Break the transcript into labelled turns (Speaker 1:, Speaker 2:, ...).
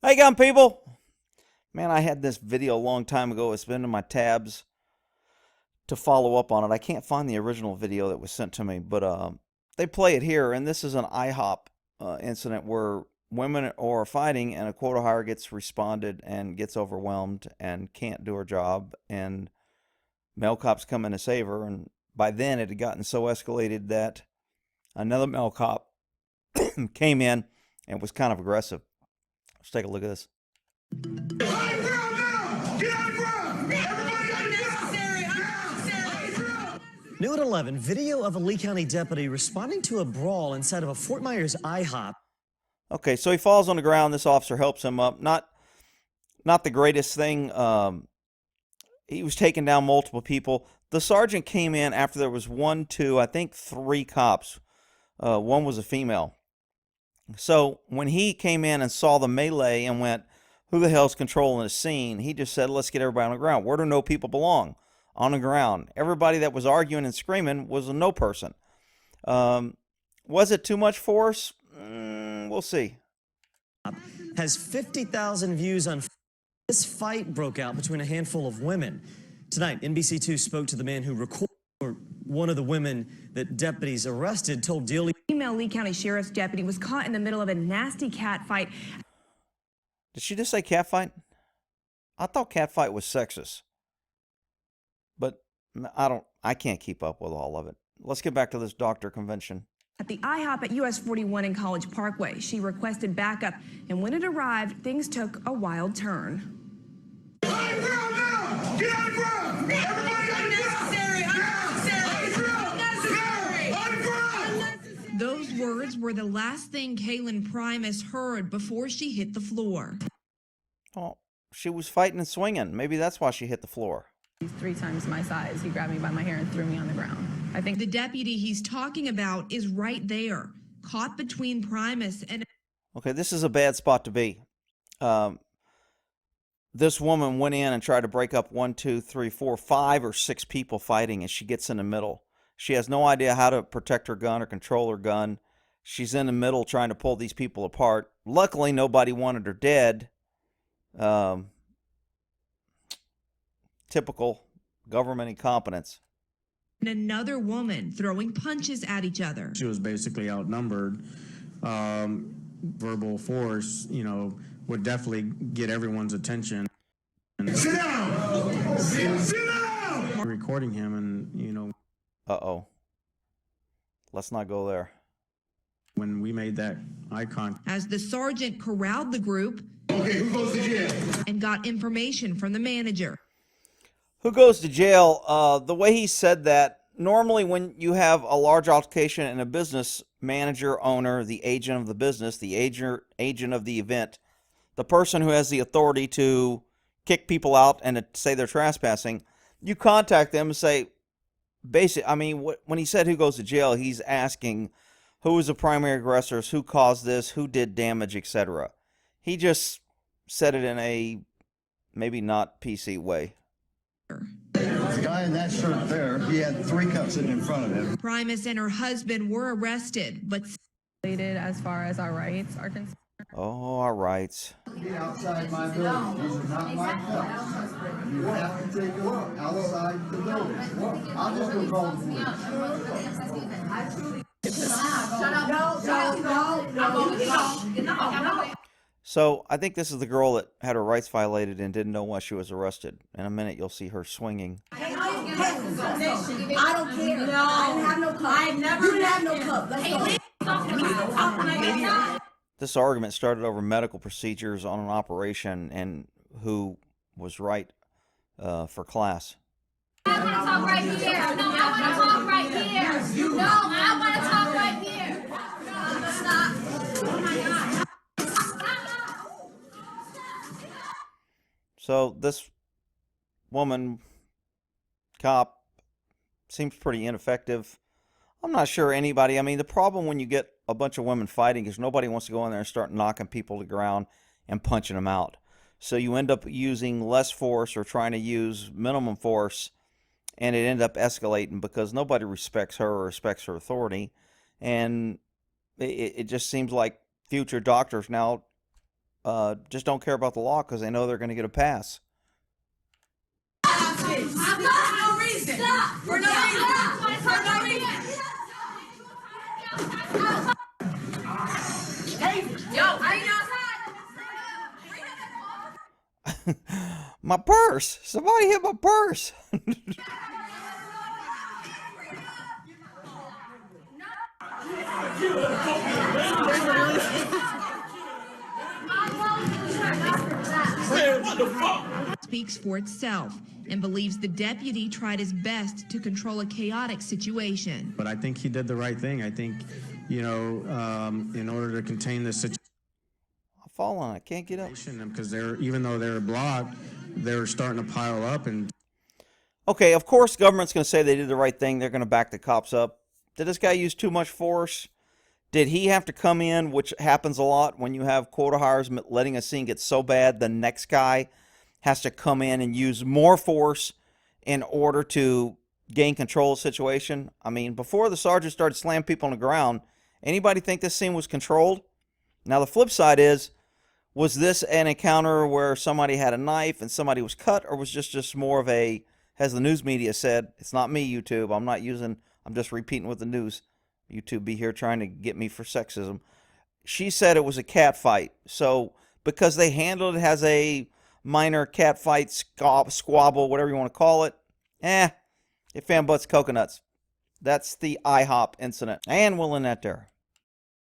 Speaker 1: Hey, gun people! Man, I had this video a long time ago. It's been in my tabs to follow up on it. I can't find the original video that was sent to me, but they play it here, and this is an IHOP incident where women are fighting, and a quota hire gets responded and gets overwhelmed and can't do her job, and male cops come in to save her. And by then, it had gotten so escalated that another male cop came in and was kind of aggressive. Let's take a look at this.
Speaker 2: New at 11, video of a Lee County deputy responding to a brawl inside of a Fort Myers IHOP.
Speaker 1: Okay, so he falls on the ground. This officer helps him up. Not the greatest thing. He was taking down multiple people. The sergeant came in after there was one, two, I think three cops. One was a female. So when he came in and saw the melee and went, who the hell's controlling the scene? He just said, let's get everybody on the ground. Where do no people belong? On the ground. Everybody that was arguing and screaming was a no person. Was it too much force? We'll see.
Speaker 2: Has 50,000 views on this fight broke out between a handful of women. Tonight, NBC2 spoke to the man who recorded one of the women that deputies arrested, told Dealey.
Speaker 3: Female Lee County Sheriff's deputy was caught in the middle of a nasty cat fight.
Speaker 1: Did she just say cat fight? I thought cat fight was sexist. But I can't keep up with all of it. Let's get back to this doctor convention.
Speaker 3: At the IHOP at US 41 in College Parkway, she requested backup, and when it arrived, things took a wild turn.
Speaker 4: Get on the ground now! Get on the ground! Everybody on the ground!
Speaker 5: Those words were the last thing Kaylin Primus heard before she hit the floor.
Speaker 1: Oh, she was fighting and swinging. Maybe that's why she hit the floor.
Speaker 6: He's 3 times my size. He grabbed me by my hair and threw me on the ground. I think
Speaker 5: The deputy he's talking about is right there, caught between Primus and...
Speaker 1: Okay, this is a bad spot to be. This woman went in and tried to break up 1, 2, 3, 4, 5 or 6 people fighting, and she gets in the middle. She has no idea how to protect her gun or control her gun. She's in the middle trying to pull these people apart. Luckily, nobody wanted her dead. Typical government incompetence.
Speaker 5: and another woman throwing punches at each other.
Speaker 7: She was basically outnumbered. Verbal force, would definitely get everyone's attention.
Speaker 4: Sit down! Sit down!
Speaker 7: Recording him and,
Speaker 1: Uh-oh. Let's not go there.
Speaker 7: when we made that eye contact.
Speaker 5: As the sergeant corralled the group
Speaker 4: Okay, who goes to jail?
Speaker 5: and got information from the manager.
Speaker 1: Who goes to jail? The way he said that, normally when you have a large altercation in a business, manager, owner, the agent of the business, the agent of the event, the person who has the authority to kick people out and to say they're trespassing, you contact them and say, when he said who goes to jail, he's asking who is the primary aggressors, who caused this, who did damage, etc. He just said it in a maybe not PC way.
Speaker 8: The guy in that shirt there, he had 3 cups sitting in front of him.
Speaker 5: Primus and her husband were arrested, but
Speaker 6: as far as our rights are concerned.
Speaker 1: Oh, all right.
Speaker 8: Be outside my building. These are not my cups. You have to take them outside the building. I'll just go call the police.
Speaker 1: So I think this is the girl that had her rights violated and didn't know why she was arrested. In a minute, you'll see her swinging.
Speaker 9: I don't care. No. I didn't have no cup. I never. You didn't have no cup. Let's go.
Speaker 1: This argument started over medical procedures on an operation and who was right for class.
Speaker 9: I want to talk right here. No, I want to talk right here. No, I want to talk right here. Stop. Oh my God.
Speaker 1: So this woman, cop, seems pretty ineffective. I'm not sure anybody, the problem when you get a bunch of women fighting is nobody wants to go in there and start knocking people to the ground and punching them out. So you end up using less force or trying to use minimum force, and it ended up escalating because nobody respects her or respects her authority. And it just seems like future doctors now just don't care about the law because they know they're going to get a pass.
Speaker 9: For no reason. For no reason. For no reason. Yo, are you outside?
Speaker 1: My purse! Somebody hit my purse!
Speaker 5: Speaks for itself and believes the deputy tried his best to control a chaotic situation.
Speaker 7: But I think he did the right thing. I think, you know, in order to contain this situation,
Speaker 1: I'll fall on it. I can't get up.
Speaker 7: because even though they're blocked, they're starting to pile up. And
Speaker 1: Okay, of course government's going to say they did the right thing. They're going to back the cops up. Did this guy use too much force? Did he have to come in, which happens a lot when you have quota hires letting a scene get so bad, the next guy has to come in and use more force in order to gain control of the situation? I mean, before the sergeant started slamming people on the ground, anybody think this scene was controlled? Now, the flip side is, was this an encounter where somebody had a knife and somebody was cut, or was just more of a, as the news media said, it's not me, YouTube, I'm just repeating what the news, YouTube be here trying to get me for sexism. She said it was a cat fight. So, because they handled it as a minor cat fight, squabble, whatever you want to call it, it fan butts coconuts. That's the IHOP incident. And we'll end that there.